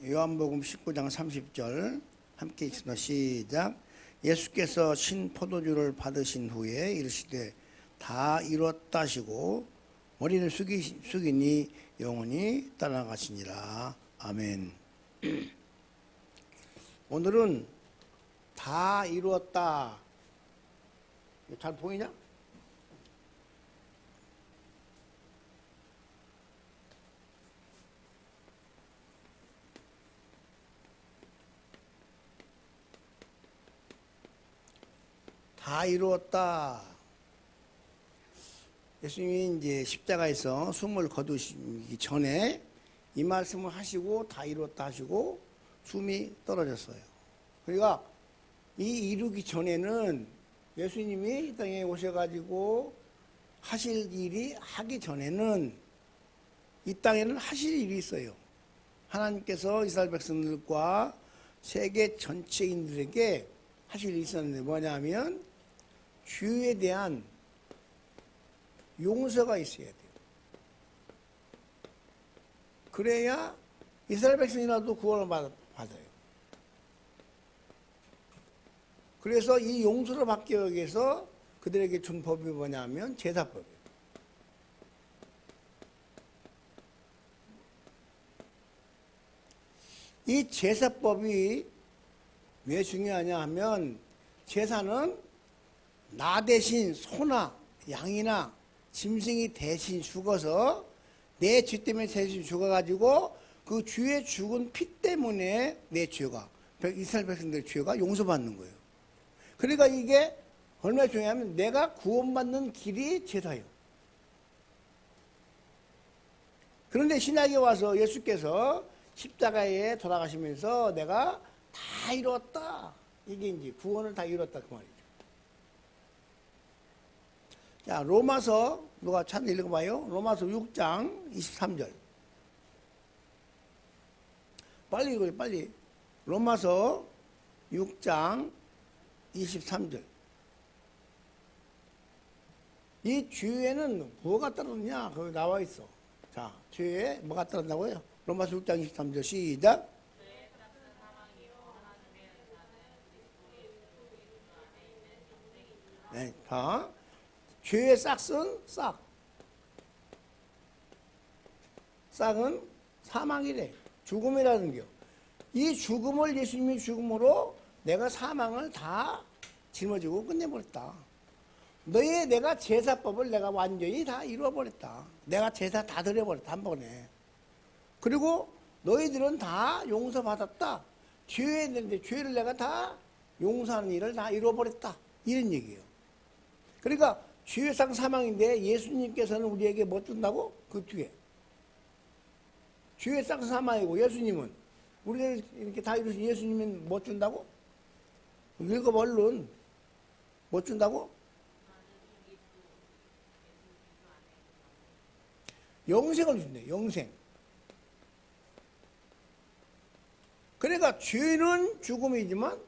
요한복음 19장 30절 함께 읽습니다. 시작. 예수께서 신 포도주를 받으신 후에 이르시되 다 이뤘다 하시고 머리를 숙이니 영원히 떠나가시니라. 아멘. 오늘은 다 이루었다. 잘 보이냐? 다 이루었다. 예수님이 이제 십자가에서 숨을 거두시기 전에 이 말씀을 하시고 다 이루었다 하시고 숨이 떨어졌어요. 그러니까 이 이루기 전에는 예수님이 이 땅에 오셔가지고 하실 일이 하기 전에는 이 땅에는 하실 일이 있어요. 하나님께서 이스라엘 백성들과 세계 전체인들에게 하실 일이 있었는데 뭐냐면 죄에 대한 용서가 있어야 돼요. 그래야 이스라엘 백성이라도 구원을 받아요. 그래서 이 용서를 받기 위해서 그들에게 준 법이 뭐냐면 제사법이에요. 이 제사법이 왜 중요하냐 하면 제사는 나 대신 소나 양이나 짐승이 대신 죽어서 내 죄 때문에 대신 죽어가지고 그 주의 죽은 피 때문에 내 죄가 이스라엘 백성들의 죄가 용서받는 거예요. 그러니까 이게 얼마나 중요하면 내가 구원받는 길이 제사예요. 그런데 신약에 와서 예수께서 십자가에 돌아가시면서 내가 다 이뤘다. 이게 이제 구원을 다 이뤘다 그 말이죠. 자, 로마서 누가 찾는 읽어봐요. 로마서 6장 23절. 빨리 읽어요, 빨리. 로마서 6장 23절. 이 죄에는 뭐가 떨어졌냐? 거기 나와 있어. 자, 죄에 뭐가 떨어진다고요? 로마서 6장 23절 시작. 네, 자, 죄의 싹은 싹. 싹은 사망이래. 죽음이라는 게. 이 죽음을 예수님이 죽음으로 내가 사망을 다 짊어지고 끝내버렸다. 내가 제사법을 내가 완전히 다 이루어버렸다. 내가 제사 다 드려버렸다. 한 번에. 그리고 너희들은 다 용서받았다. 죄했는데 죄를 내가 다 용서하는 일을 다 이루어버렸다. 이런 얘기예요. 그러니까 죄상 사망인데 예수님께서는 우리에게 뭐 준다고? 그 뒤에. 죄상 사망이고 예수님은 우리를 이렇게 다 이루신 예수님은 뭐 준다고? 읽어봐 얼른. 뭐 준다고? 영생을 준대. 영생. 그러니까 죄는 죽음이지만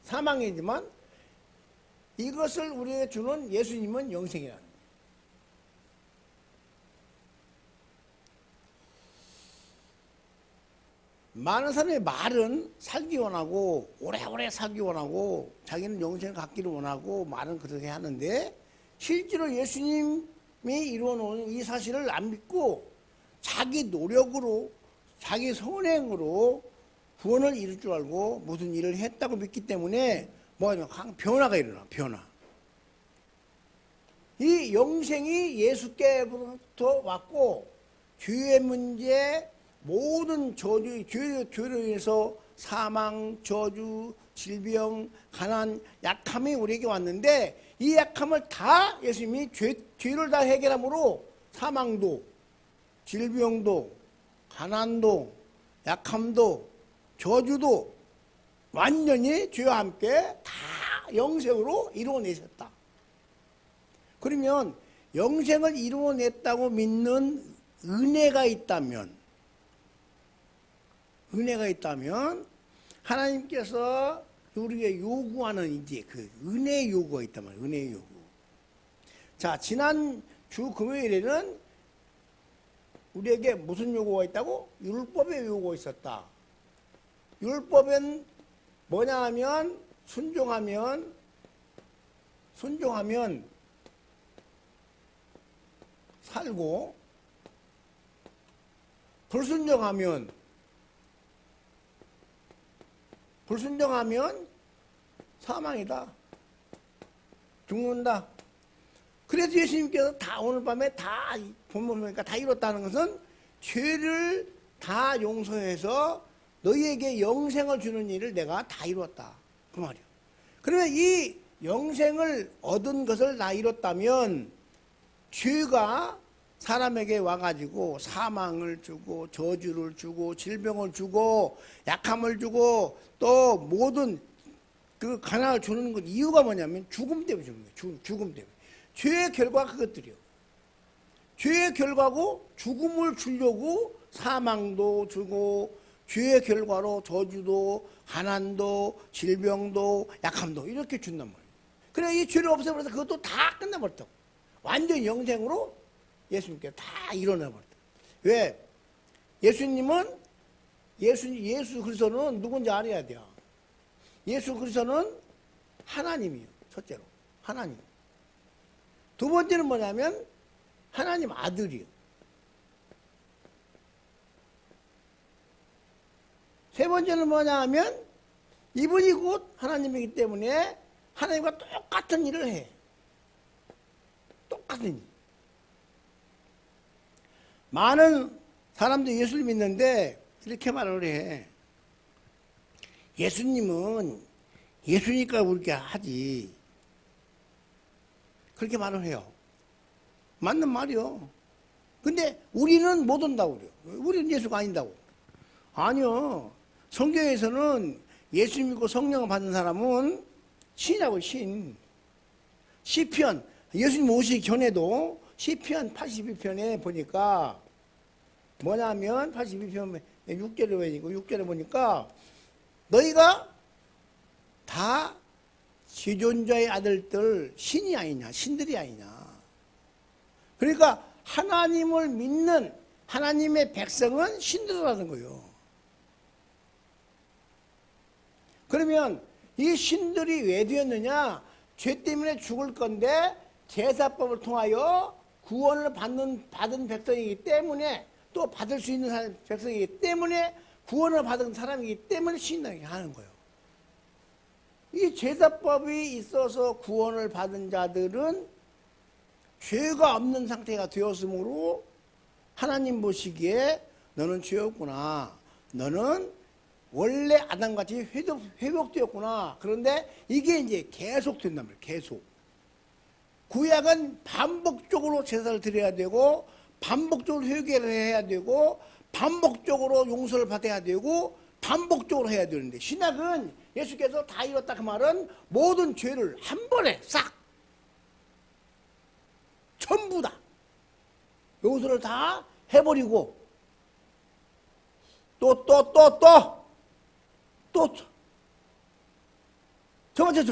사망이지만 이것을 우리에게 주는 예수님은 영생이라는 거예요. 많은 사람이 말은 살기 원하고 오래오래 살기 원하고 자기는 영생을 갖기를 원하고 말은 그렇게 하는데 실제로 예수님이 이루어놓은 이 사실을 안 믿고 자기 노력으로 자기 선행으로 구원을 이룰 줄 알고 무슨 일을 했다고 믿기 때문에 뭐냐면 변화가 일어나. 변화. 이 영생이 예수께로부터 왔고 죄의 문제 모든 저주, 죄로 인해서 사망, 저주, 질병, 가난, 약함이 우리에게 왔는데 이 약함을 다 예수님이 죄를 다 해결함으로 사망도, 질병도, 가난도, 약함도, 저주도 완전히 죄와 함께 다 영생으로 이루어내셨다. 그러면 영생을 이루어냈다고 믿는 은혜가 있다면 하나님께서 우리에게 요구하는 이제 그 은혜의 요구가 있단 말이에요. 은혜의 요구. 자, 지난 주 금요일에는 우리에게 무슨 요구가 있다고? 율법의 요구가 있었다. 율법은 뭐냐 하면 순종하면 살고 불순종하면 사망이다. 죽는다. 그래서 예수님께서 다 오늘 밤에 다 보니까 다 이뤘다는 것은 죄를 다 용서해서 너희에게 영생을 주는 일을 내가 다 이뤘다. 그 말이요. 그러면 이 영생을 얻은 것을 다 이뤘다면 죄가 사람에게 와가지고 사망을 주고 저주를 주고 질병을 주고 약함을 주고 또 모든 그 가난을 주는 것 이유가 뭐냐면 죽음 때문에 주는 거예요. 죽음 때문에. 죄의 결과가 그것들이요. 죄의 결과고 죽음을 주려고 사망도 주고 죄의 결과로 저주도 가난도 질병도 약함도 이렇게 준단 말이에요. 그래 이 죄를 없애버려서 그것도 다 끝나버렸다고. 완전 영생으로 예수님께 다 일어나버렸다. 왜? 예수님은 예수 그리스도는 누군지 알아야 돼요. 예수 그리스도는 하나님이요. 첫째로 하나님. 두 번째는 뭐냐면 하나님 아들이요. 세 번째는 뭐냐 하면 이분이 곧 하나님이기 때문에 하나님과 똑같은 일을 해. 똑같은 일. 많은 사람들이 예수를 믿는데 이렇게 말을 해. 예수님은 예수니까 그렇게 하지. 그렇게 말을 해요. 맞는 말이요. 근데 우리는 못 온다고 그래요. 우리는 예수가 아닌다고. 아니요. 성경에서는 예수 믿고 성령을 받은 사람은 신이라고 신. 시편, 예수님 오시기 전에도 시편 82편에 보니까 뭐냐면 82편 6절에 보니까 너희가 다 지존자의 아들들 신이 아니냐 신들이 아니냐. 그러니까 하나님을 믿는 하나님의 백성은 신들이라는 거예요. 그러면 이 신들이 왜 되었느냐? 죄 때문에 죽을 건데 제사법을 통하여 구원을 받은 백성이기 때문에 또 받을 수 있는 백성이기 때문에 구원을 받은 사람이기 때문에 신앙이 하는 거예요. 이 제사법이 있어서 구원을 받은 자들은 죄가 없는 상태가 되었으므로 하나님 보시기에 너는 죄 없구나. 너는 원래 아담같이 회복되었구나. 그런데 이게 이제 계속 된단 말이에요. 계속. 구약은 반복적으로 제사를 드려야 되고 반복적으로 회개를 해야 되고 반복적으로 용서를 받아야 되고 반복적으로 해야 되는데 신약은 예수께서 다 이뤘다 그 말은 모든 죄를 한 번에 싹 전부 다 용서를 다 해버리고 또 저번째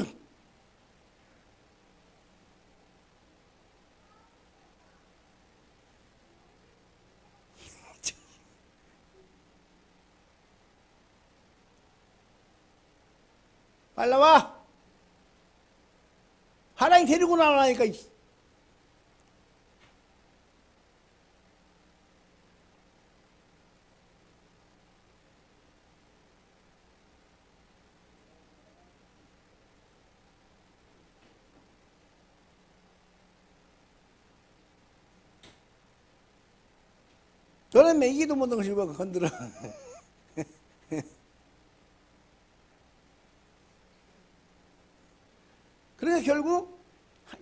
빨리 나와. 하나님 데리고 나오라니까. 저는 매기도 못한 것이 왜 건드려. 그래서 결국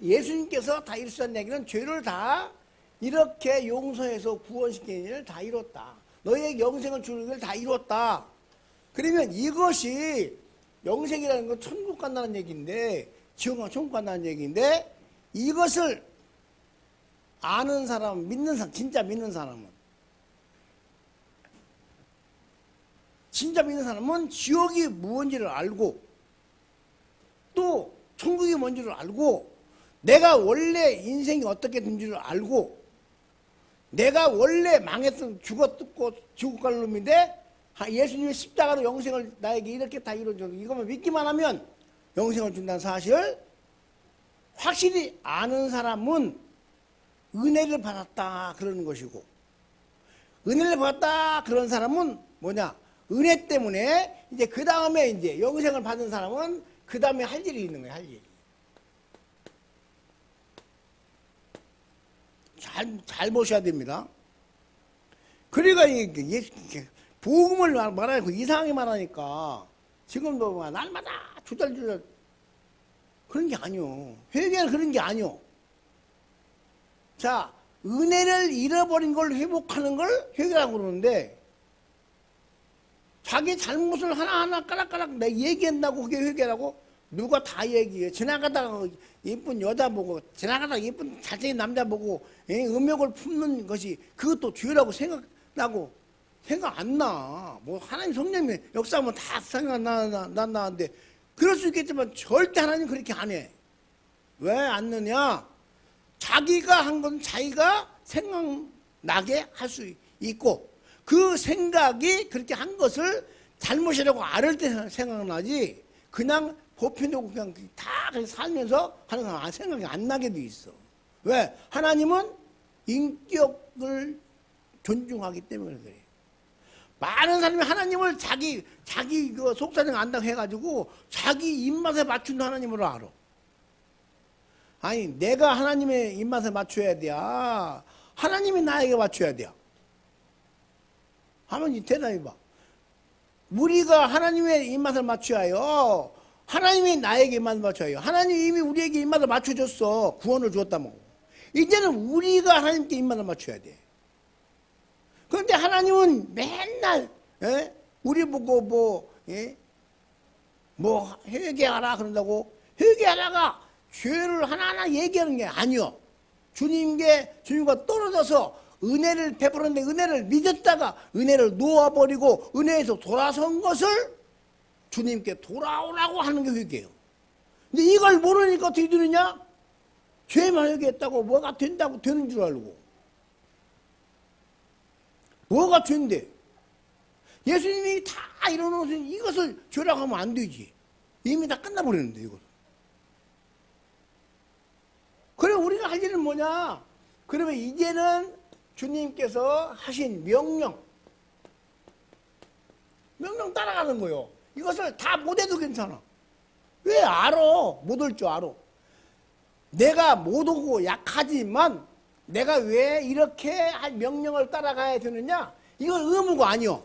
예수님께서 다 이루셨다는 얘기는 죄를 다 이렇게 용서해서 구원시키는 일을 다 이뤘다. 너희에게 영생을 주는 일을 다 이뤘다. 그러면 이것이 영생이라는 건 천국 간다는 얘기인데 지옥은 천국 간다는 얘기인데 이것을 아는 사람, 믿는 사람, 진짜 믿는 사람은 지옥이 무언지를 알고 또 천국이 뭔지를 알고 내가 원래 인생이 어떻게 된지를 알고 내가 원래 망했으면 죽었고 지옥 갈 놈인데 예수님이 십자가로 영생을 나에게 이렇게 다 이루어줘서 이것만 믿기만 하면 영생을 준다는 사실을 확실히 아는 사람은 은혜를 받았다 그러는 것이고, 은혜를 받았다 그런 사람은 뭐냐, 은혜 때문에 이제 그 다음에 이제 영생을 받은 사람은 그 다음에 할 일이 있는 거예요. 할 일이. 잘 보셔야 됩니다. 그러니까 복음을 말하고 이상하게 말하니까 지금도 날마다 주절주절 그런 게 아니요. 회개는 그런 게 아니요. 자, 은혜를 잃어버린 걸 회복하는 걸 회개라고 그러는데, 자기 잘못을 하나하나 까락까락 내 얘기한다고 그게 회개라고? 누가 다 얘기해. 지나가다가 예쁜 여자 보고, 지나가다가 예쁜 잘생긴 남자 보고 음욕을 품는 것이 그것도 죄라고 생각나고, 생각 안 나. 뭐 하나님 성령의 역사하면 다 생각나는데, 그럴 수 있겠지만 절대 하나님 그렇게 안 해. 왜 안 느냐? 자기가 한 건 자기가 생각나게 할 수 있고, 그 생각이 그렇게 한 것을 잘못이라고 알을 때 생각나지, 그냥 보편적으로 그냥 다 살면서 하는 사람 생각이 안 나게 돼 있어. 왜? 하나님은 인격을 존중하기 때문에 그래. 많은 사람이 하나님을 자기 그 속사정 안다고 해가지고 자기 입맛에 맞춘 하나님으로 알아. 아니, 내가 하나님의 입맛에 맞춰야 돼. 하나님이 나에게 맞춰야 돼. 하면 대답해봐. 우리가 하나님의 입맛을 맞춰야 해요. 하나님이 나에게 입맛을 맞춰야 해요. 하나님이 이미 우리에게 입맛을 맞춰줬어. 구원을 주었다고. 이제는 우리가 하나님께 입맛을 맞춰야 돼. 그런데 하나님은 맨날 우리 보고 뭐 회개하라 그런다고, 회개하라가 죄를 하나하나 얘기하는 게 아니요. 주님과 떨어져서 은혜를 베풀었는데 은혜를 믿었다가 은혜를 놓아버리고 은혜에서 돌아선 것을 주님께 돌아오라고 하는 게 회개예요. 근데 이걸 모르니까 어떻게 되느냐? 죄만 회개했다고 뭐가 된다고 되는 줄 알고. 뭐가 죄인데? 예수님이 다 이뤄놓으신 이것을 죄라고 하면 안 되지. 이미 다 끝나버렸는데 이거. 그래, 우리가 할 일은 뭐냐? 그러면 이제는 주님께서 하신 명령 따라가는 거요. 이것을 다 못해도 괜찮아. 왜? 알아. 못할 줄 알아. 내가 못하고 약하지만 내가 왜 이렇게 명령을 따라가야 되느냐? 이건 의무가 아니요.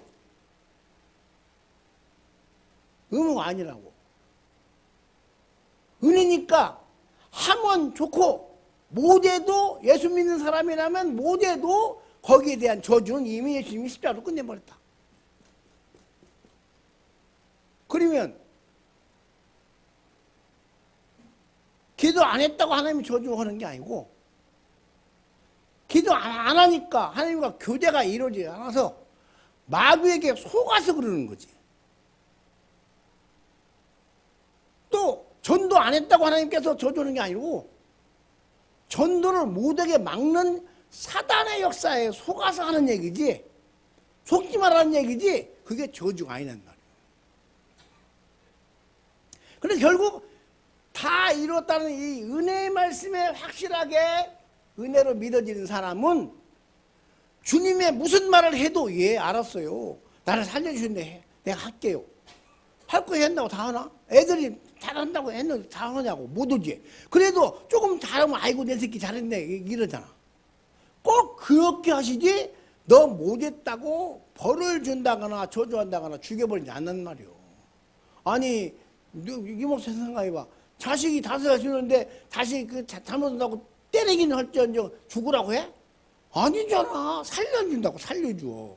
의무가 아니라고. 은혜니까 하면 좋고, 못해도, 예수 믿는 사람이라면 못해도 거기에 대한 저주는 이미 예수님이 십자가로 끝내버렸다. 그러면 기도 안 했다고 하나님이 저주하는 게 아니고, 기도 안 하니까 하나님과 교제가 이루어지지 않아서 마귀에게 속아서 그러는 거지. 또 전도 안 했다고 하나님께서 저주하는 게 아니고, 전도를 못하게 막는 사단의 역사에 속아서 하는 얘기지, 속지 말라는 얘기지, 그게 저주가 아니란 말이에요. 그래서 결국 다 이뤘다는 이 은혜의 말씀에 확실하게 은혜로 믿어지는 사람은 주님의 무슨 말을 해도 예, 알았어요. 나를 살려주셨는데 내가 할게요. 할 거 했나고 다 하나? 애들이 잘한다고 했는데 다 하냐고. 못 오지. 그래도 조금 잘하면 아이고 내 새끼 잘했네 이러잖아. 꼭 그렇게 하시지 너 못했다고 벌을 준다거나 저주한다거나 죽여버리지 않는 말이요. 아니 이 목사 생각해봐. 자식이 5살 주는데 자식이 그 잘못한다고 때리기는 할지언정 죽으라고 해? 아니잖아. 살려준다고. 살려줘.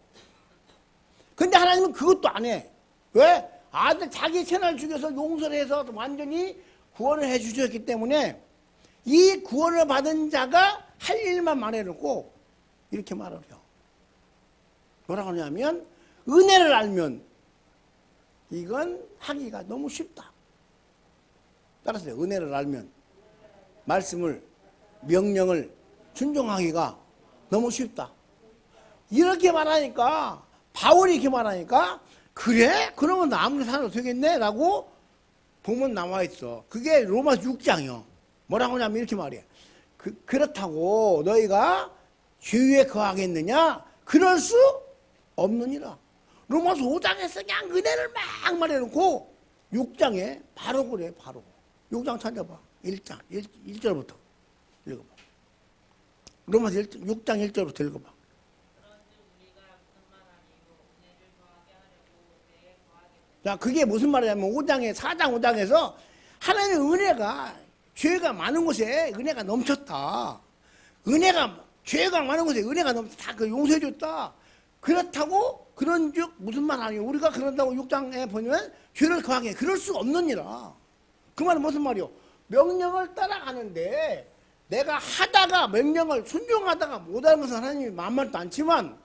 근데 하나님은 그것도 안 해. 왜? 아들 자기 채널 죽여서 용서를 해서 완전히 구원을 해 주셨기 때문에 이 구원을 받은 자가 할 일만 말해놓고 이렇게 말을 해요. 뭐라고 하냐면 은혜를 알면 이건 하기가 너무 쉽다. 따라서 은혜를 알면 말씀을 명령을 순종하기가 너무 쉽다. 이렇게 말하니까 바울이 이렇게 말하니까 그래? 그러면 나 아무리 살아도 되겠네? 라고 보면 나와 있어. 그게 로마서 6장이요. 뭐라고 하냐면 이렇게 말이야. 그렇다고 너희가 죄에 거하겠느냐? 그럴 수 없느니라. 로마서 5장에서 그냥 은혜를 막 말해놓고 6장에 바로 그래, 바로. 6장 찾아봐. 1장, 1절부터 읽어봐. 로마서 6장 1절부터 읽어봐. 자, 그게 무슨 말이냐면 4장 5장에서 하나님의 은혜가 죄가 많은 곳에 은혜가 넘쳤다. 죄가 많은 곳에 은혜가 넘쳤다. 그 용서해 줬다. 그렇다고 그런즉 무슨 말 아니에요? 우리가 그런다고 6장에 보면 죄를 거하게 그럴 수 없느니라. 그 말은 무슨 말이요? 명령을 따라가는데 내가 하다가 명령을 순종하다가 못하는 것은 하나님이 만만도 않지만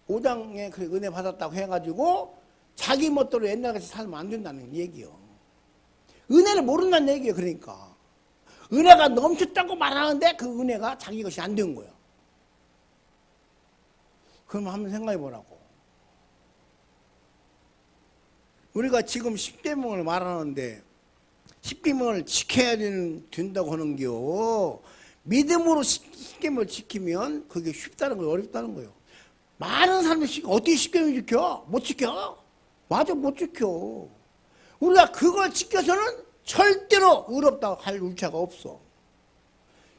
5장에 그 은혜 받았다고 해가지고 자기 멋대로 옛날같이 살면 안 된다는 얘기요. 은혜를 모른다는 얘기예요. 그러니까 은혜가 넘쳤다고 말하는데 그 은혜가 자기 것이 안 된 거예요. 그럼 한번 생각해 보라고. 우리가 지금 10계명을 말하는데 10계명을 지켜야 된다고 하는겨. 믿음으로 10계명을 지키면 그게 쉽다는 거예요, 어렵다는 거예요. 많은 사람들이 어떻게 10계명 지켜? 못 지켜? 맞아, 못 지켜. 우리가 그걸 지켜서는 절대로 의롭다고 할 울차가 없어.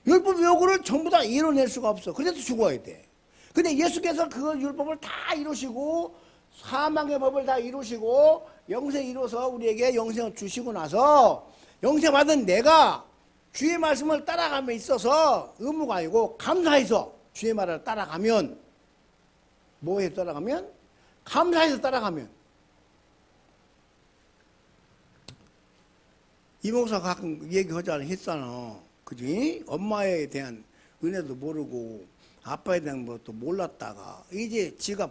율법 요구를 전부 다 이뤄낼 수가 없어. 그래서 죽어야 돼. 근데 예수께서 그 율법을 다 이루시고 사망의 법을 다 이루시고 영생 이루어서 우리에게 영생을 주시고 나서 영생 받은 내가 주의 말씀을 따라감에 있어서 의무가 아니고 감사해서 주의 말을 따라가면 뭐에 따라가면? 감사해서 따라가면 이 목사가 가끔 얘기하자 했잖아. 그지? 엄마에 대한 은혜도 모르고 아빠에 대한 것도 몰랐다가 이제 지가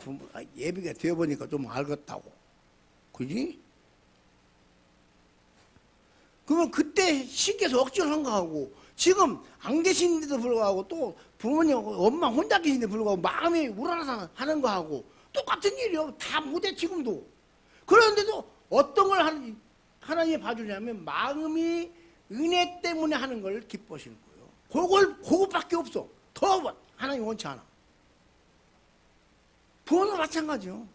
예비가 되어보니까 좀 알겠다고. 그지? 그러면 그때 시켜서 억지로 한 거하고 지금 안 계신데도 불구하고 또 부모님 엄마 혼자 계신데 불구하고 마음이 우러나서 하는 거하고 똑같은 일이요. 다 못해 지금도. 그런데도 어떤 걸 하나님이 봐주냐면 마음이 은혜 때문에 하는 걸 기뻐하시는 거예요. 그것밖에 없어. 더 하나님 원치 않아. 부모도 마찬가지요.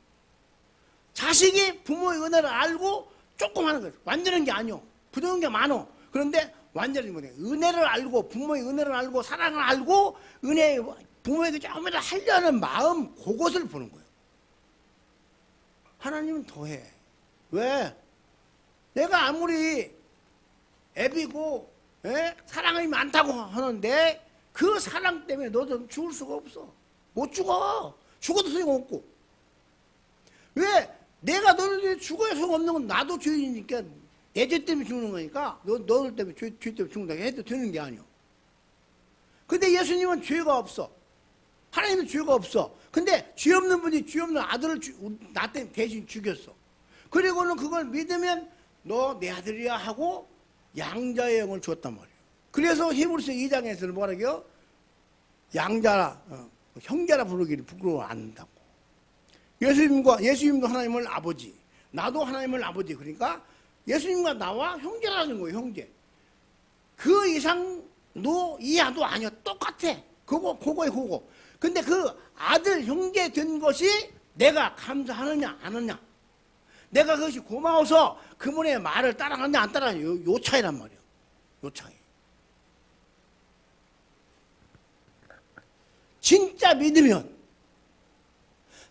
자식이 부모의 은혜를 알고 조금 하는 거예요. 완전한 게 아니요. 부족한 게 많어. 그런데 완전히 못해. 은혜를 알고 부모의 은혜를 알고 사랑을 알고 부모에게 조금이라도 하려는 마음 그것을 보는 거예요. 하나님은 더해. 왜? 내가 아무리 애비고 사랑이 많다고 하는데 그 사랑 때문에 너도 죽을 수가 없어. 못 죽어. 죽어도 소용없고. 왜? 내가 너를 죽어야 소용없는 건 나도 죄인이니까 내 죄 때문에 죽는 거니까 너들 때문에 죄 때문에 죽는다고 해도 되는 게 아니야. 근데 예수님은 죄가 없어. 하나님은 죄가 없어. 근데 죄 없는 분이 죄 없는 아들을 나 때문에 대신 죽였어. 그리고는 그걸 믿으면 너 내 아들이야 하고 양자의 영을 주었단 말이에요. 그래서 히브리서 2장에서는 뭐라고요? 양자라 형제라 부르기를 부끄러워 안 한다고. 예수님도 하나님을 아버지, 나도 하나님을 아버지. 그러니까 예수님과 나와 형제라는 거예요. 형제. 그 이상도 이하도 아니야. 똑같아. 그거에 그거. 근데 그 아들 형제 된 것이 내가 감사하느냐 안 하느냐, 내가 그것이 고마워서 그분의 말을 따라가느냐 안 따라가느냐, 요 차이란 말이에요. 요 차이. 진짜 믿으면,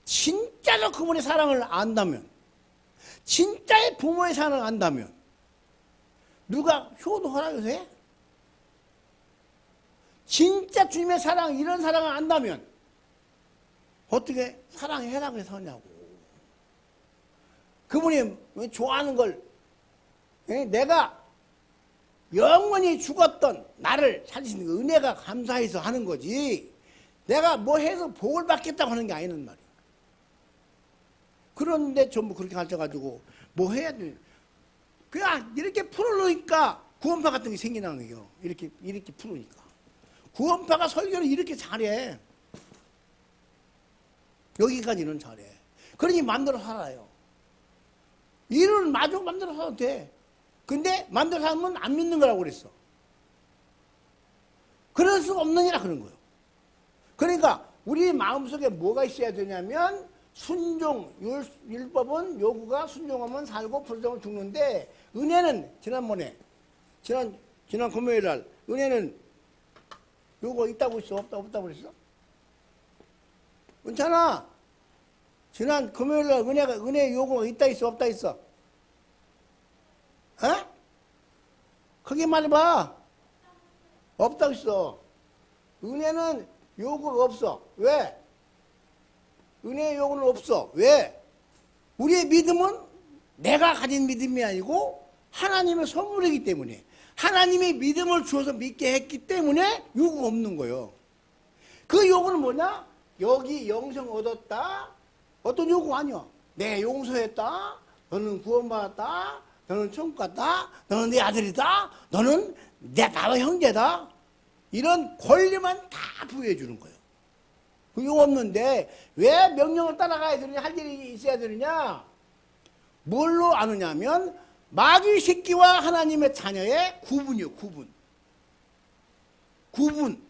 진짜로 그분의 사랑을 안다면, 진짜의 부모의 사랑을 안다면 누가 효도하라고 해? 진짜 주님의 사랑, 이런 사랑을 안다면 어떻게 사랑해라고 해서 하냐고. 그분이 좋아하는 걸 내가 영원히 죽었던 나를 살리신 그 은혜가 감사해서 하는 거지, 내가 뭐 해서 복을 받겠다고 하는 게 아니란 말이야. 그런데 전부 그렇게 가르쳐가지고 뭐 해야 돼? 그냥 이렇게 풀어놓으니까 구원파 같은 게 생기는 거예요. 이렇게 풀으니까. 구원파가 설교를 이렇게 잘해. 여기까지는 잘해. 그러니 마음대로 살아요. 일은 마저 마음대로 살아도 돼. 근데 마음대로 살면 안 믿는 거라고 그랬어. 그럴 수가 없느니라 그런 거예요. 그러니까 우리 마음속에 뭐가 있어야 되냐면 순종, 율법은 요구가 순종하면 살고 불순종하면 죽는데 은혜는 지난 금요일 날 은혜는 요거 있다고 있어? 없다고 그랬어? 괜찮아. 지난 금요일 날 은혜 요구가 있다 있어? 없다 있어? 어? 크게 말해봐. 없다고 있어. 은혜는 요구가 없어. 왜? 은혜의 요구는 없어. 왜? 우리의 믿음은 내가 가진 믿음이 아니고 하나님의 선물이기 때문에 하나님이 믿음을 주어서 믿게 했기 때문에 요구가 없는 거예요. 그 요구는 뭐냐? 여기 영생 얻었다. 어떤 요구가 아니야. 내가 용서했다. 너는 구원받았다. 너는 천국 갔다. 너는 내 아들이다. 너는 나와 형제다. 이런 권리만 다 부여해 주는 거예요. 그거 없는데 왜 명령을 따라가야 되느냐, 할 일이 있어야 되느냐? 뭘로 아느냐면 마귀 새끼와 하나님의 자녀의 구분이요. 구분.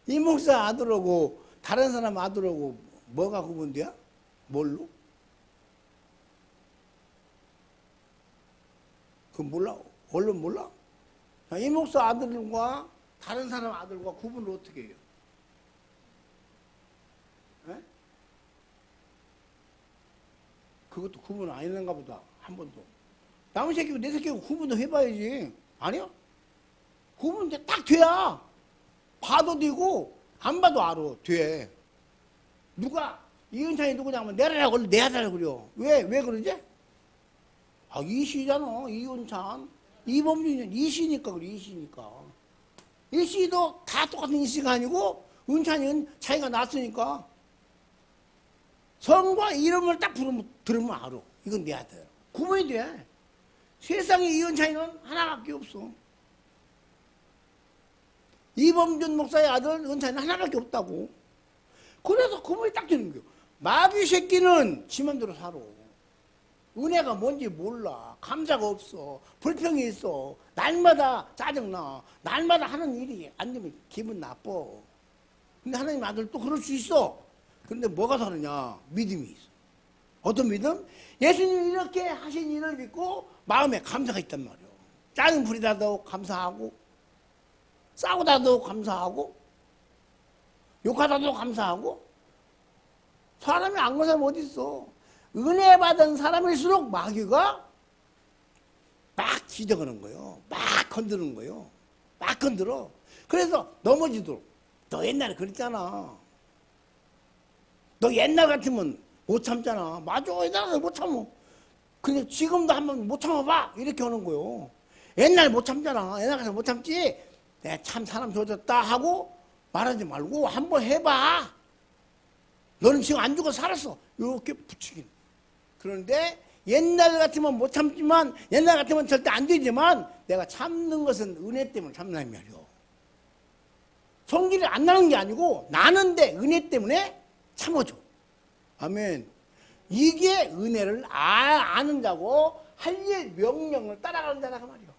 이 목사 아들하고 다른 사람 아들하고 뭐가 구분돼요? 뭘로? 그 몰라? 얼른 몰라? 이 목사 아들과 다른 사람 아들과 구분을 어떻게 해요? 에? 그것도 구분 안 했는가 보다. 한 번도. 남의 새끼고 내 새끼고 구분도 해봐야지. 아니야? 구분 딱 돼야. 봐도 되고 안 봐도 알아. 돼. 누가 이은찬이 누구냐면 내라라고 내 아들이라고 그려. 왜 그러지? 이씨잖아. 이은찬. 이범준이 이씨니까 그래. 이씨니까. 이씨도 다 똑같은 이씨가 아니고 은찬이는 차이가 났으니까 성과 이름을 딱 들으면 알아. 이건 내 아들. 구분이 돼. 세상에 이은찬이는 하나밖에 없어. 이범준 목사의 아들 은찬이는 하나밖에 없다고. 그래서 구분이 딱 되는 거예요. 마귀 새끼는 지 맘대로 살아. 은혜가 뭔지 몰라. 감사가 없어. 불평이 있어. 날마다 짜증나. 날마다 하는 일이 안 되면 기분 나빠. 근데 하나님 아들 또 그럴 수 있어. 그런데 뭐가 다르냐? 믿음이 있어. 어떤 믿음? 예수님이 이렇게 하신 일을 믿고 마음에 감사가 있단 말이야. 짜증 부리다도 감사하고 싸우다도 감사하고 욕하다도 감사하고. 사람이 안 그런 사람이 어디 있어? 은혜 받은 사람일수록 마귀가 막 지적하는 거예요. 막 건드는 거예요. 막 건드려. 그래서 넘어지도록. 너 옛날에 그랬잖아. 너 옛날 같으면 못 참잖아. 맞아. 옛날에 못 참어. 근데 지금도 한번 못 참아봐. 이렇게 하는 거예요. 옛날에 못 참잖아. 옛날에 못 참지. 내가 참 사람 좋아졌다 하고 말하지 말고 한번 해봐. 너는 지금 안 죽어 살았어. 이렇게 붙이긴. 그런데 옛날 같으면 못 참지만 옛날 같으면 절대 안 되지만 내가 참는 것은 은혜 때문에 참는 말이요. 성질이 안 나는 게 아니고 나는데 은혜 때문에 참아줘. 아멘. 이게 은혜를 아는 자고 할 일 명령을 따라가는 자라고 말이요.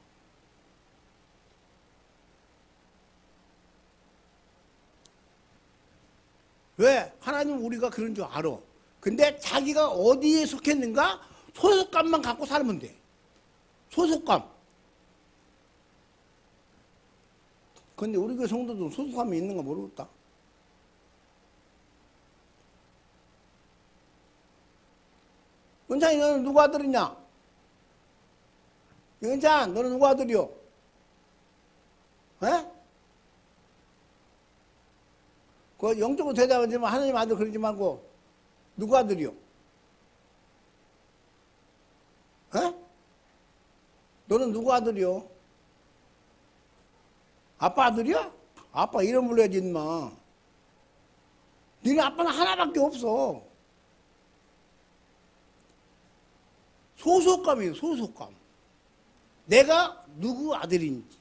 왜? 하나님 우리가 그런 줄 알아. 근데 자기가 어디에 속했는가 소속감만 갖고 살면 돼. 소속감. 근데 우리 그 성도도 소속감이 있는가 모르겠다. 은찬이 너는 누구 아들이냐? 은찬 너는 누구 아들이요? 에? 그 영적으로 대답하지만 하나님 아들 그러지 말고 누구 아들이요? 에? 너는 누구 아들이요? 아빠 아들이야? 아빠 이름 불러야지 인마. 너네 아빠는 하나밖에 없어. 소속감이에요. 소속감. 내가 누구 아들인지,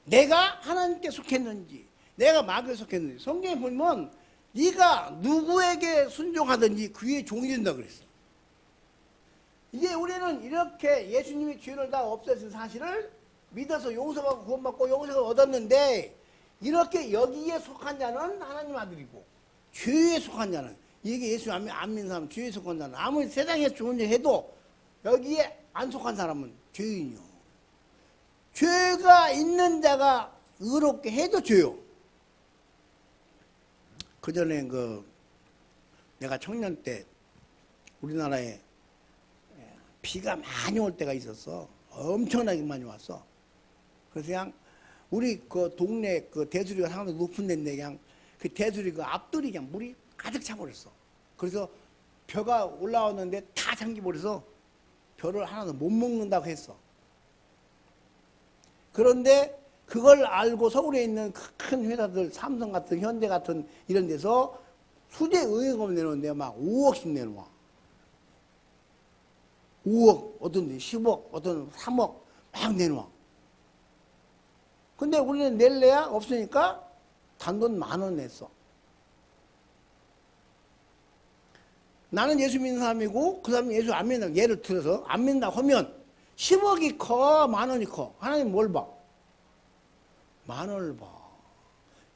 내가 하나님께 속했는지, 내가 마귀에 속했는지. 성경에 보면 네가 누구에게 순종하든지 그의 종이 된다 그랬어. 이제 우리는 이렇게 예수님이 죄를 다 없애신 사실을 믿어서 용서받고 구원받고 용서를 얻었는데, 이렇게 여기에 속한 자는 하나님 아들이고 죄에 속한 자는, 이게 예수 안 믿는 사람, 죄에 속한 자는 아무리 세상에 좋은 일 해도 여기에 안 속한 사람은 죄인이요. 죄가 있는 자가 의롭게 해도 죄요. 그 전에 내가 청년 때 우리나라에 비가 많이 올 때가 있었어. 엄청나게 많이 왔어. 그래서 그냥 우리 그 동네 그 대수리가 상당히 높은 데인데 그냥 그 대수리 그 앞돌이 그냥 물이 가득 차버렸어. 그래서 벼가 올라왔는데 다 잠기버려서 벼를 하나도 못 먹는다고 했어. 그런데 그걸 알고 서울에 있는 큰 회사들, 삼성 같은, 현대 같은 이런 데서 수재 의회금 내놓는데 막 5억씩 내놓아. 5억, 어떤 데 10억, 어떤 3억 막 내놓아. 근데 우리는 낼래야 없으니까 단돈 10,000원 냈어. 나는 예수 믿는 사람이고 그 사람이 예수 안 믿는다. 예를 들어서 안 믿는다 하면 10억이 커, 10,000원이 커. 하나님 뭘 봐? 10,000원을 봐.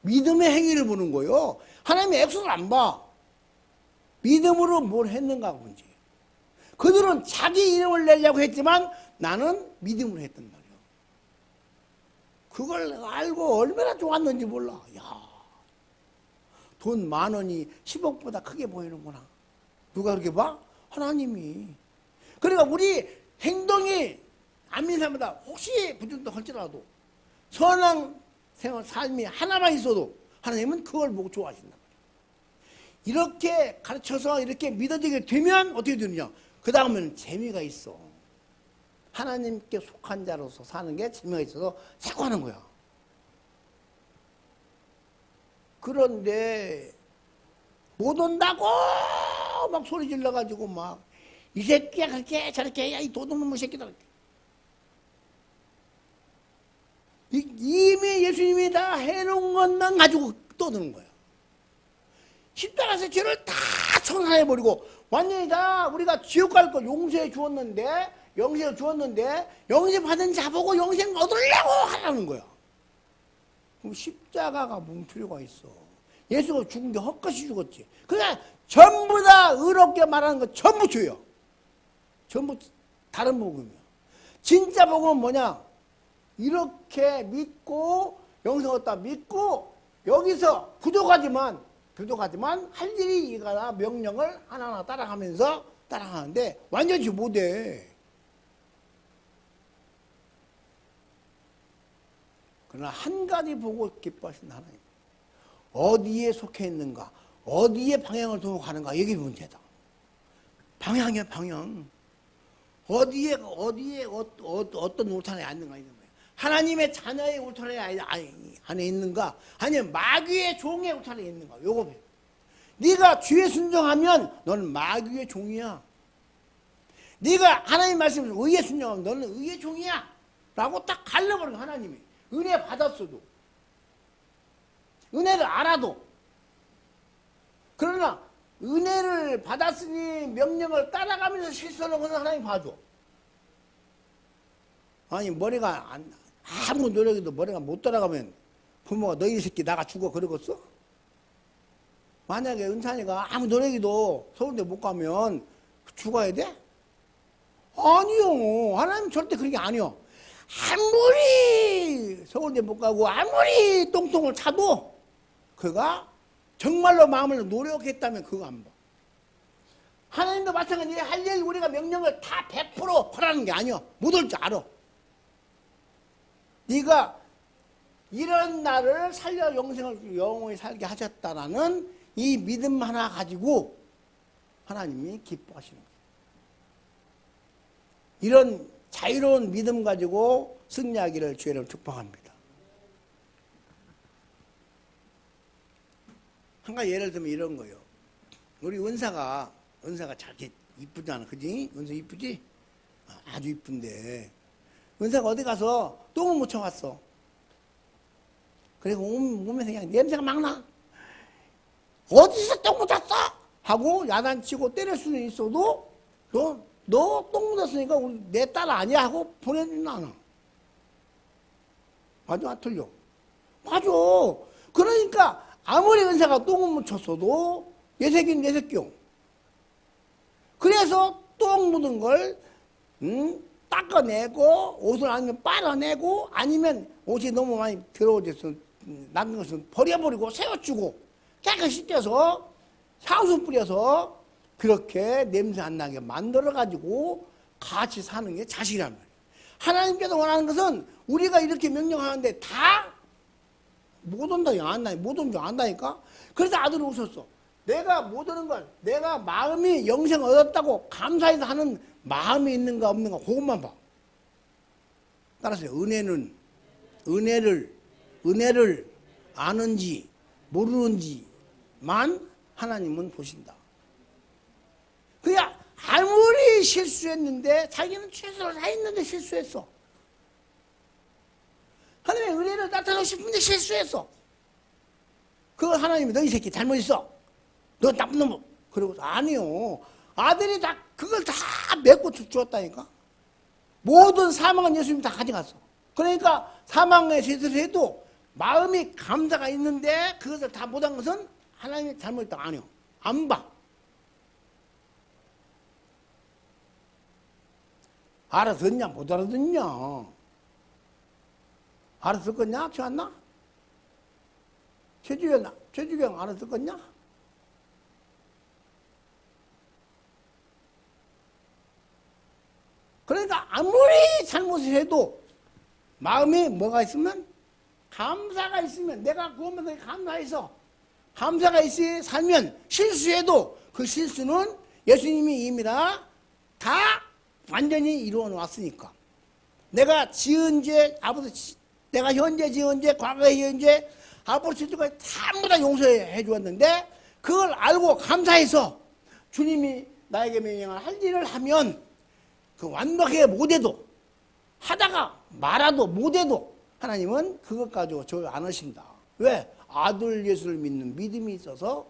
믿음의 행위를 보는 거예요. 하나님의 액수를 안 봐. 믿음으로 뭘 했는가 본지. 그들은 자기 이름을 내려고 했지만 나는 믿음으로 했단 말이에요. 그걸 알고 얼마나 좋았는지 몰라. 야, 돈 10,000원이 10억보다 크게 보이는구나. 누가 그렇게 봐? 하나님이. 그러니까 우리 행동이 안 믿는 사람보다 혹시 부정도 할지라도 선한 생활, 삶이 하나만 있어도 하나님은 그걸 보고 좋아하신단 말이에요. 이렇게 가르쳐서 이렇게 믿어지게 되면 어떻게 되느냐? 그 다음에는 재미가 있어. 하나님께 속한 자로서 사는 게 재미가 있어서 자꾸 하는 거야. 그런데 못 온다고 막 소리 질러가지고 막 이 새끼야 그렇게 저렇게 야 이 도둑놈의 새끼다. 이미 예수님이 다 해놓은 것만 가지고 떠드는 거야. 십자가에서 죄를 다 청산해버리고 완전히 다 우리가 지옥 갈 거 용서해 주었는데, 영생 주었는데 영생 받은 자보고 영생 얻으려고 하라는 거야. 그럼 십자가가 뭔 필요가 있어? 예수가 죽은 게 헛것이 죽었지. 그냥 전부 다 의롭게 말하는 거 전부 죄요. 전부 다른 복음이야. 진짜 복음은 뭐냐? 이렇게 믿고 영생 얻다 믿고 여기서 부족하지만 할 일이 이거나 명령을 하나하나 따라가면서 따라가는데 완전히 못해. 그러나 한 가지 보고 기뻐하신 하나님. 어디에 속해 있는가, 어디에 방향을 두고 가는가, 이게 문제다. 방향이야, 방향. 어디에 어떤 울타리에 앉는가 있는 거예요. 하나님의 자녀의 울타리 안에 있는가, 아니면 마귀의 종의 울타리에 있는가. 요거. 네가 주에 순종하면 너는 마귀의 종이야. 네가 하나님 말씀을 의에 순종하면 너는 의의 종이야. 라고 딱 갈라버린 하나님이. 은혜 받았어도, 은혜를 알아도. 그러나 은혜를 받았으니 명령을 따라가면서 실수하는 것은 하나님 봐줘. 아니 머리가 아무 노력해도 머리가 못 따라가면 부모가 너희 새끼 나가 죽어 그러겠어? 만약에 은찬이가 아무 노력해도 서울대 못 가면 죽어야 돼? 아니요. 하나님 절대 그런 게 아니요. 아무리 서울대 못 가고 아무리 똥통을 차도 그가 정말로 마음을 노력했다면 그거 안 봐. 하나님도 마찬가지예요. 할 일 우리가 명령을 다 100% 하라는 게 아니야. 못 올 줄 알아. 네가 이런 나를 살려 영생을 영원히 살게 하셨다라는 이 믿음 하나 가지고 하나님이 기뻐하시는 거예요. 이런 자유로운 믿음 가지고 승리하기를 주의를 축복합니다. 한 가지 예를 들면 이런 거예요. 우리 은사가 잘 이쁘잖아, 그지? 은사 이쁘지? 아주 이쁜데 은사가 어디 가서 똥을 묻혀왔어. 그리고 몸에서 그냥 냄새가 막 나. 어디서 똥 묻혔어? 하고 야단치고 때릴 수는 있어도 너 똥 묻었으니까 내 딸 아니야 하고 보내지는 않아. 맞아, 안 틀려? 맞아. 그러니까 아무리 은사가 똥을 묻혔어도 내 새끼는 내 새끼요. 그래서 똥 묻은 걸 닦아내고 옷을 아니면 빨아내고 아니면 옷이 너무 많이 더러워져서 남는 것은 버려버리고 세워주고 깨끗이 떼서 향수 뿌려서 그렇게 냄새 안 나게 만들어가지고 같이 사는 게 자식이란 말이에요. 하나님께서 원하는 것은 우리가 이렇게 명령하는데 다 못 온다, 안다, 못 온 줄 안다니까? 그래서 아들이 웃었어. 내가 못 오는 걸, 내가 마음이 영생 얻었다고 감사해서 하는 마음이 있는가 없는가, 그것만 봐. 따라서 은혜를 아는지 모르는지만 하나님은 보신다. 그야 아무리 실수했는데 자기는 최선을 다했는데 실수했어. 하나님의 은혜를 나타내고 싶은데 실수했어. 그걸 하나님이 너 이 새끼 잘못했어. 너 나쁜 놈. 그러고 아니요. 아들이 다 그걸 다 메꿔 주었다니까. 모든 사망은 예수님이 다 가져갔어. 그러니까 사망의 죄를 해도 마음이 감사가 있는데 그것을 다 못한 것은 하나님이 잘못했다. 아니요. 안 봐. 알아듣냐 못 알아듣냐. 알아듣겠냐? 좋았나? 최주경 알아듣겠냐? 그러니까 아무리 잘못을 해도 마음에 뭐가 있으면 감사가 있으면 내가 구원받은 감사가 있어 살면 실수해도 그 실수는 예수님이 이미 다 완전히 이루어 놓았으니까 내가 지은 죄 내가 현재 지은 죄 과거의 지은 죄 앞으로 지을까지 전부 다 용서해 주었는데 그걸 알고 감사해서 주님이 나에게 명령을 할 일을 하면 그 완벽하게 못해도 하다가 말아도 못해도 하나님은 그것 가지고 저를 안 하신다. 왜? 아들 예수를 믿는 믿음이 있어서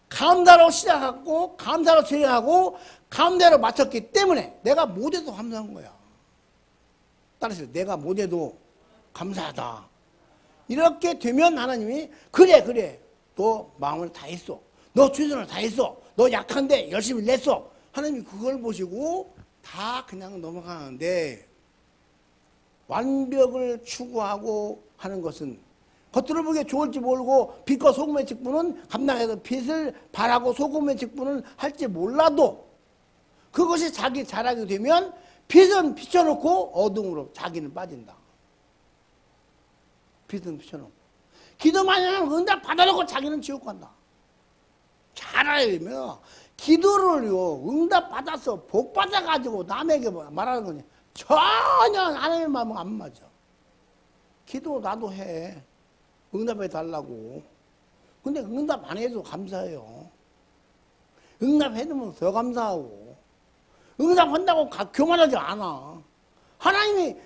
감사로 시작하고 감사로 진행하고 감사로 마쳤기 때문에 내가 못해도 감사한 거야. 따라서 내가 못해도 감사하다. 이렇게 되면 하나님이 그래 너 마음을 다했어. 너 최선을 다했어. 너 약한데 열심히 냈어. 하나님이 그걸 보시고 다 그냥 넘어가는데 완벽을 추구하고 하는 것은 겉으로 보기에 좋을지 모르고 빛과 소금의 직분은 감당해서 빛을 바라고 소금의 직분은 할지 몰라도 그것이 자기 자랑이 되면 빛은 비춰놓고 어둠으로 자기는 빠진다. 빛은 비춰놓고 기도 많이 하면 응답 받아놓고 자기는 지옥 간다. 잘 알면 기도를요 응답 받아서 복 받아가지고 남에게 말하는 거냐 전혀 하나님의 마음은 안 맞아. 기도 나도 해. 응답해 달라고. 근데 응답 안 해도 감사해요. 응답해두면 더 감사하고. 응답한다고 교만하지 않아. 하나님이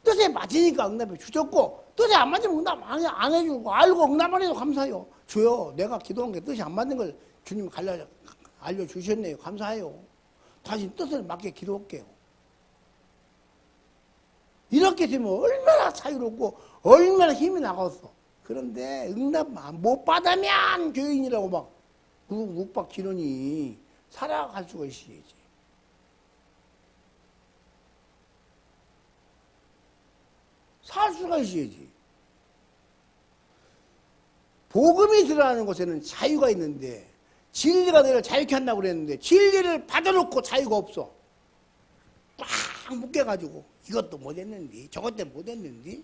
뜻에 맞으니까 응답해 주셨고 뜻에 안 맞으면 응답 안 해주고 알고 응답 안 해도 감사해요. 주여 내가 기도한 게 뜻이 안 맞는 걸 주님 알려주셨네요. 감사해요. 다시 뜻을 맞게 기도할게요. 이렇게 되면 얼마나 자유롭고 얼마나 힘이 나갔어. 그런데 응답 못 받으면 교인이라고 막 묵박 지르니 살아갈 수가 있어야지. 살 수가 있어야지. 복음이 들어가는 곳에는 자유가 있는데 진리가 너를 자유케 한다고 그랬는데 진리를 받아놓고 자유가 없어. 꽉 묶여가지고 이것도 못했는데 저것도 못했는데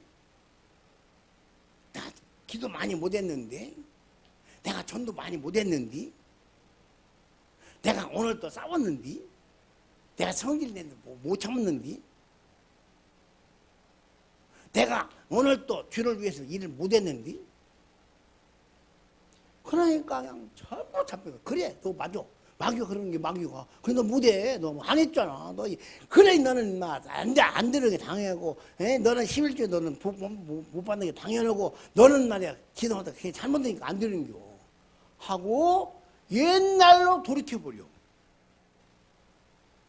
나 기도 많이 못했는데 내가 전도 많이 못했는데 내가 오늘 또 싸웠는데 내가 성질 냈는데 못 참았는데 내가 오늘 또 주를 위해서 일을 못했는데 그러니까 그냥 전부 잡혀가. 그래 너 맞아. 마귀가 그러는 게 마귀가. 그래 너 못해. 너 안 했잖아. 너 그래 너는 안 되는 게 당연하고, 너는 힘을 줘. 너는 못 받는 게 당연하고, 너는 말이야 기도하다 그게 잘못되니까 안 되는 겨. 하고 옛날로 돌이켜버려.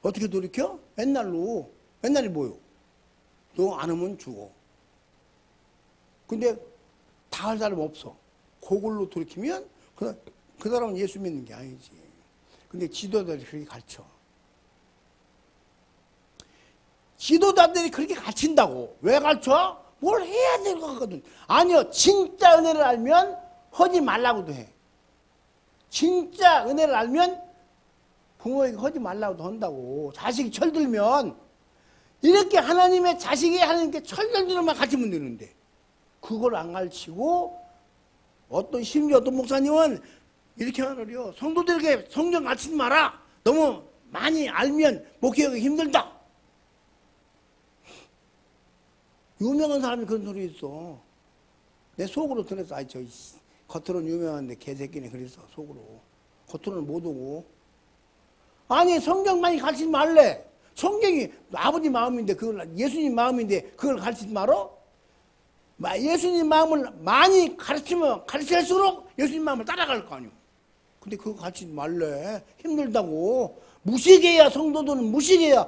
어떻게 돌이켜? 옛날로. 옛날이 뭐요? 너 안 하면 죽어. 근데 다 할 사람 없어. 그걸로 돌이키면 그 사람은 예수 믿는 게 아니지. 근데 지도자들이 그렇게 가르쳐. 지도자들이 그렇게 가르친다고. 왜 가르쳐? 뭘 해야 될 것 같거든. 아니요. 진짜 은혜를 알면 하지 말라고도 해. 진짜 은혜를 알면 부모에게 하지 말라고도 한다고. 자식이 철들면 이렇게 하나님의 자식이 하나님께 철들들만 가르치면 되는데 그걸 안 가르치고 심지어 어떤 목사님은 이렇게 하느려. 성도들에게 성경 가르치지 마라. 너무 많이 알면 목회하기 힘들다. 유명한 사람이 그런 소리 있어. 내 속으로 들었어. 아이, 겉으로는 유명한데 개새끼네. 그랬어. 속으로. 겉으로는 못 오고. 아니, 성경 많이 가르치지 말래. 성경이 아버지 마음인데, 예수님 마음인데, 그걸 가르치지 말어? 예수님 마음을 많이 가르치면 가르칠수록 예수님 마음을 따라갈 거 아니오. 근데 그거 가르치지 말래. 힘들다고. 무식해야, 성도들은 무식해야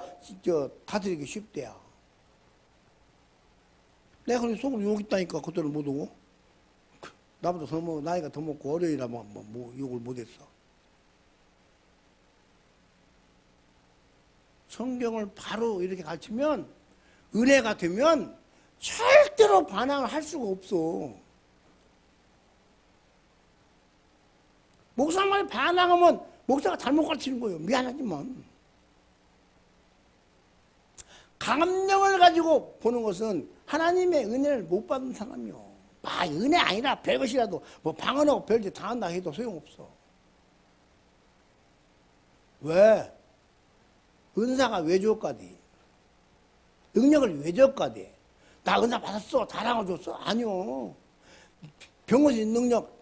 다스리기 쉽대야. 내가 그런 속으로 욕 있다니까 그것들은 못 오고. 나보다 나이가 더 먹고 어려이라 욕을 못했어. 성경을 바로 이렇게 가르치면 은혜가 되면 절대로 반항을 할 수가 없어. 목사 말에 반항하면 목사가 잘못 가르치는 거예요. 미안하지만. 감정을 가지고 보는 것은 하나님의 은혜를 못 받은 사람이요. 은혜 아니라 별것이라도 방언하고 별짓 당한다 해도 소용없어. 왜? 은사가 왜 줬까디? 능력을 왜 줬까디? 나 은사 받았어. 자랑을 줬어? 아니요. 병고신 능력,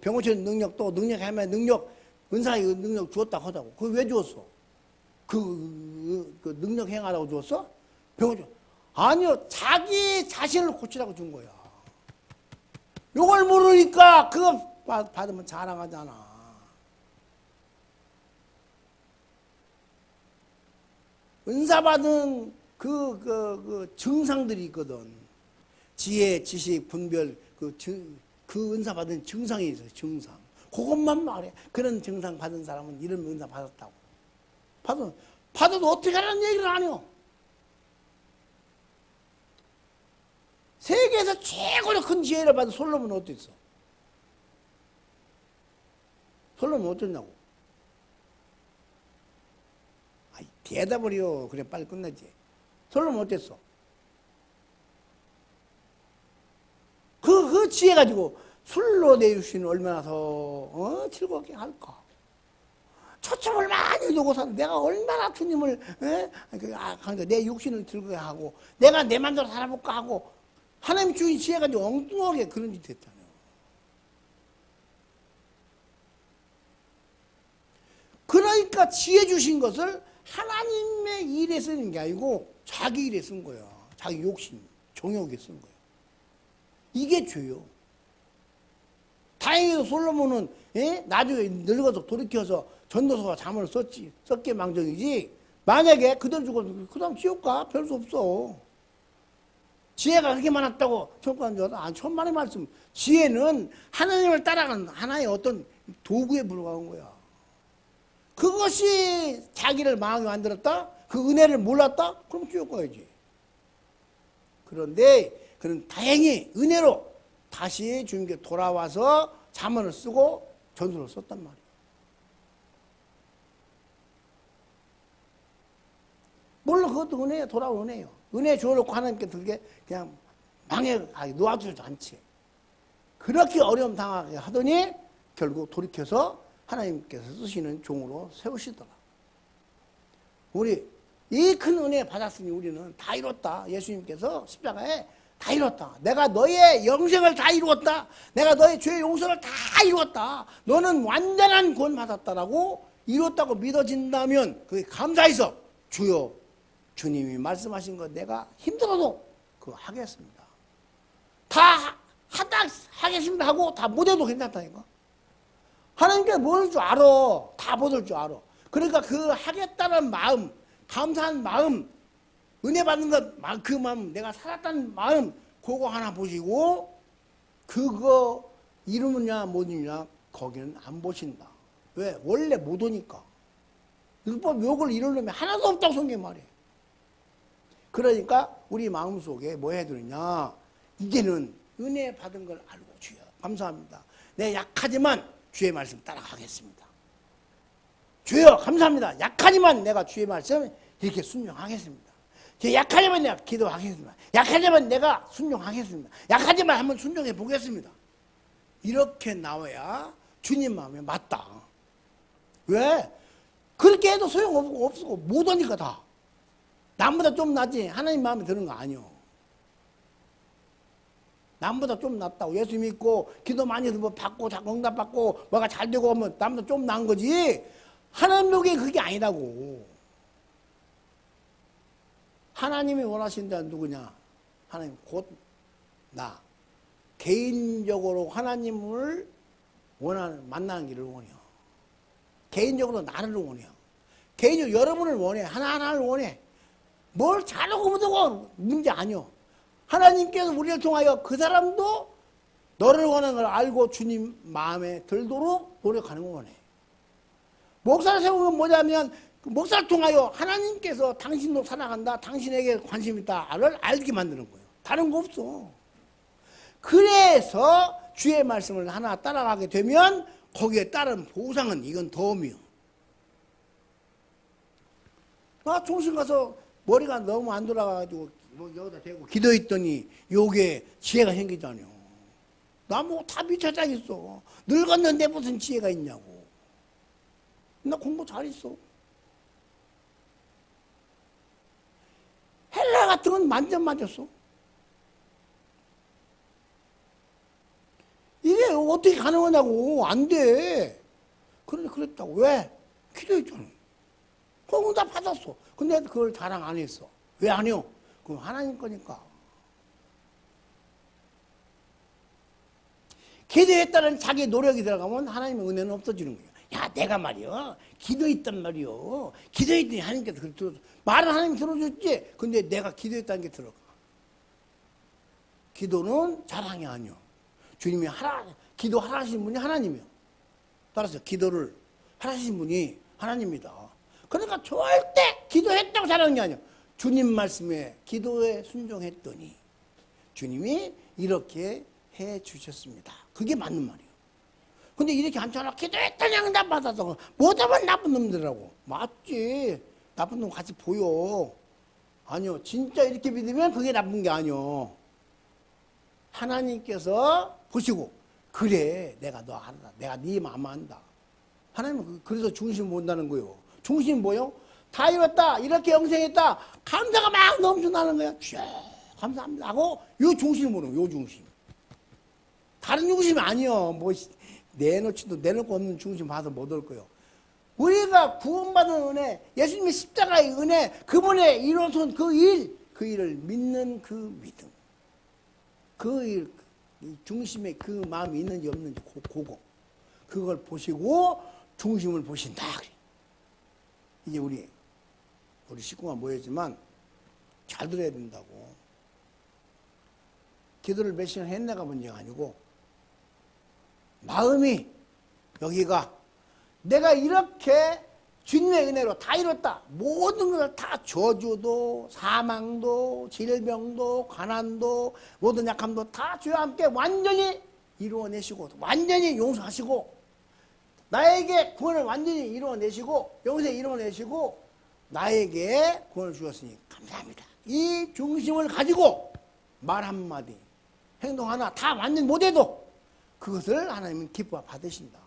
병고신 능력 또 능력하면 은사의 능력 주었다 하자고. 그거 왜 줬어? 그 능력 행하라고 줬어? 병고신. 아니요. 자기 자신을 고치라고 준 거야. 요걸 모르니까 그거 받으면 자랑하잖아. 은사 받은 그 증상들이 있거든. 지혜, 지식, 분별, 그 은사 받은 증상이 있어요. 증상. 그것만 말해. 그런 증상 받은 사람은 이런 은사 받았다고. 받아도 어떻게 하라는 얘기를 안 해요. 세계에서 최고로 큰 지혜를 받은 솔로몬은 어땠어? 솔로몬은 어땠냐고? 대답을 해요. 그래 빨리 끝나지. 솔로몬은 어땠어? 그 지혜 가지고 술로 내 육신을 얼마나 더 즐겁게 할까? 초점을 많이 두고 산 내가 얼마나 주님을 그러니까 내 육신을 즐겁게 하고 내가 내 맘대로 살아볼까 하고 하나님 주인 지혜 가지고 엉뚱하게 그런 짓 했잖아요. 그러니까 지혜 주신 것을 하나님의 일에 쓰는 게 아니고 자기 일에 쓴 거야. 자기 욕심, 정욕에 쓴 거야. 이게 죄요. 다행히도 솔로몬은 나중에 늙어서 돌이켜서 전도서가 자문을 썼게 망정이지. 만약에 그대로 죽어도 그 다음 지옥 가? 별 수 없어. 지혜가 그렇게 많았다고 천국간 줄 알아? 천만의 말씀. 지혜는 하나님을 따라가는 하나의 어떤 도구에 불과한 거야. 그것이 자기를 망하게 만들었다? 그 은혜를 몰랐다? 그럼 지옥 가야지. 그런데 그는 다행히 은혜로 다시 주님께 돌아와서 자문을 쓰고 전서를 썼단 말이에요. 물론 그것도 은혜예요. 돌아온 은혜예요. 은혜 줘놓고 하나님께 들게 그냥 망해가게 놓아주지도 않지. 그렇게 어려움 당하게 하더니 결국 돌이켜서 하나님께서 쓰시는 종으로 세우시더라. 우리 이 큰 은혜 받았으니 우리는 다 이뤘다. 예수님께서 십자가에 다 이뤘다. 내가 너의 영생을 다 이루었다. 내가 너의 죄의 용서를 다 이루었다. 너는 완전한 구원 받았다라고 이뤘다고 믿어진다면 그게 감사해서 주여 주님이 말씀하신 거 내가 힘들어도 그거 하겠습니다. 다 하다 하겠습니다 하고 다 못해도 괜찮다니까. 하나님께 뭘 줄 알아. 다 못할 줄 알아. 그러니까 그 하겠다는 마음, 감사한 마음, 은혜 받는 것, 그 마음, 내가 살았다는 마음, 그거 하나 보시고 그거 이루느냐 못 이루느냐 거기는 안 보신다. 왜? 원래 못 오니까. 율법 욕을 이루려면 하나도 없다고 성경이 말해. 그러니까 우리 마음속에 뭐 해야 되느냐. 이제는 은혜 받은 걸 알고 주여 감사합니다. 내 약하지만 주의 말씀 따라가겠습니다. 주여 감사합니다. 약하지만 내가 주의 말씀 이렇게 순종하겠습니다. 약하지만 내가 기도하겠습니다. 약하지만 내가 순종하겠습니다. 약하지만 한번 순종해 보겠습니다. 이렇게 나와야 주님 마음에 맞다. 왜? 그렇게 해도 소용없고 못 오니까 다. 남보다 좀 낫지 하나님 마음에 드는 거 아니요. 남보다 좀 낫다고 예수 믿고 기도 많이 해서 뭐 받고 자꾸 응답받고 뭐가 잘 되고 하면 남보다 좀 나은 거지 하나님 보기에 그게 아니라고. 하나님이 원하시는 데는 누구냐? 하나님 곧 나 개인적으로 하나님을 원하는 만나는 길을 원해요. 개인적으로 나를 원해요. 개인적으로 여러분을 원해. 하나하나를 원해. 뭘 잘하고 못하고 문제 아니요. 하나님께서 우리를 통하여 그 사람도 너를 원하는 걸 알고 주님 마음에 들도록 노력하는 거 원해. 목사를 세우는 건 뭐냐면 그 목사를 통하여 하나님께서 당신도 사랑한다. 당신에게 관심 있다를 알게 만드는 거예요. 다른 거 없어. 그래서 주의 말씀을 하나 따라가게 되면 거기에 따른 보상은 이건 덤이요. 나 중심 가서 머리가 너무 안 돌아가가지고 뭐 여기다 대고 기도했더니 요게 지혜가 생기잖아요. 나 뭐 다 미쳐져 있어. 늙었는데 무슨 지혜가 있냐고. 나 공부 잘했어. 헬라 같은 건 만점 맞았어. 이게 어떻게 가능하냐고. 안 돼. 그런데 그랬다고. 왜? 기도했잖아. 그거 다 받았어. 근데 그걸 자랑 안 했어. 왜 안 해요? 그건 하나님 거니까. 기도했다는 자기 노력이 들어가면 하나님의 은혜는 없어지는 거예요. 야, 내가 말이요. 기도했단 말이요. 기도했더니 하나님께서 그렇게 들어줘. 말은 하나님이 들어줬지. 근데 내가 기도했다는 게 들어가. 기도는 자랑이 아니요. 주님이 기도하라 하신 분이 하나님이요. 따라서 기도를 하신 분이 하나님입니다. 그러니까 절대 기도했다고 자랑한 게 아니야. 주님 말씀에 기도에 순종했더니 주님이 이렇게 해 주셨습니다. 그게 맞는 말이에요. 근데 이렇게 않잖아. 기도했더니 응답 받아서 못하면 나쁜 놈들이라고. 맞지. 나쁜 놈 같이 보여. 아니요. 진짜 이렇게 믿으면 그게 나쁜 게 아니요. 하나님께서 보시고 그래 내가 너 알아. 내가 네 마음 안다. 하나님은 그래서 중심 본다는 거예요. 중심 뭐요? 다 이뤘다. 이렇게 영생했다. 감사가 막 넘쳐나는 거야. 감사합니다 하고 요 중심을 보는 거예요. 요 중심. 다른 중심이 아니요. 뭐 내놓지도 내놓고 없는 중심 봐서 못 올 거예요. 우리가 구원받은 은혜, 예수님의 십자가의 은혜, 그분의 이루어진 그 일을 믿는 그 믿음. 그 일, 중심에 그 마음이 있는지 없는지 그거. 그걸 보시고 중심을 보신다. 이제 우리 식구가 모였지만 잘 들어야 된다고. 기도를 몇 시간 했나가 문제가 아니고 마음이 여기가 내가 이렇게 주님의 은혜로 다 이뤘다. 모든 것을 다 저주도 사망도 질병도 가난도 모든 약함도 다 주와 함께 완전히 이루어내시고 완전히 용서하시고 나에게 구원을 완전히 이루어내시고 영생 이루어내시고 나에게 구원을 주셨으니 감사합니다. 이 중심을 가지고 말 한마디 행동 하나 다 완전 못해도 그것을 하나님은 기뻐 받으신다.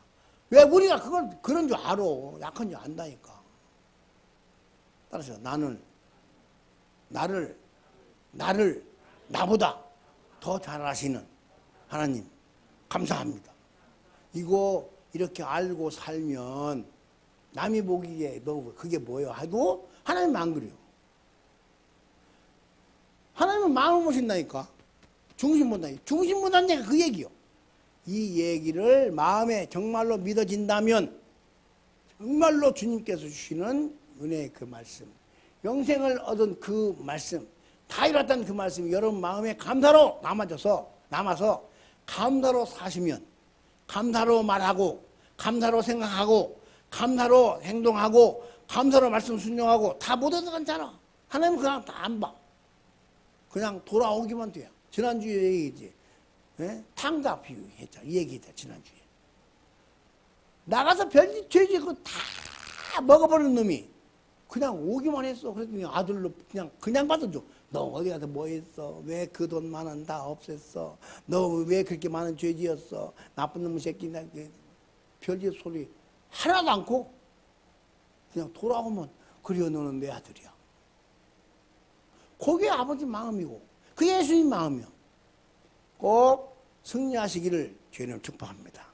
왜 우리가 그걸 그런 줄 알아. 약한 줄 안다니까. 따라서 나를 나보다 더 잘하시는 하나님 감사합니다. 이거 이렇게 알고 살면 남이 보기에 너 그게 뭐야 하도 하나님 안 그래요. 하나님은 마음을 보신다니까. 중심 본다니까. 중심 본다는 그 얘기요. 이 얘기를 마음에 정말로 믿어진다면 정말로 주님께서 주시는 은혜의 그 말씀, 영생을 얻은 그 말씀, 다 이뤘다는 그 말씀이 여러분 마음에 감사로 남아서 감사로 사시면, 감사로 말하고, 감사로 생각하고, 감사로 행동하고, 감사로 말씀 순종하고 다 못 얻어간잖아. 하나님은 그냥 다 안 봐. 그냥 돌아오기만 돼요. 지난주에 얘기했지. 예? 탕자 비유했잖아. 이 얘기했다 지난주에. 나가서 별짓 죄지 그거 다 먹어버리는 놈이 그냥 오기만 했어. 그랬더니 아들로 그냥 받아줘. 너 어디 가서 뭐 했어? 왜 그 돈 많은 다 없앴어? 너 왜 그렇게 많은 죄지었어? 나쁜 놈의 새끼. 별짓 소리 하나도 않고 그냥 돌아오면 그려 너는 내 아들이야. 그게 아버지 마음이고 그 예수님 마음이요. 꼭 승리하시기를 주님 축복합니다.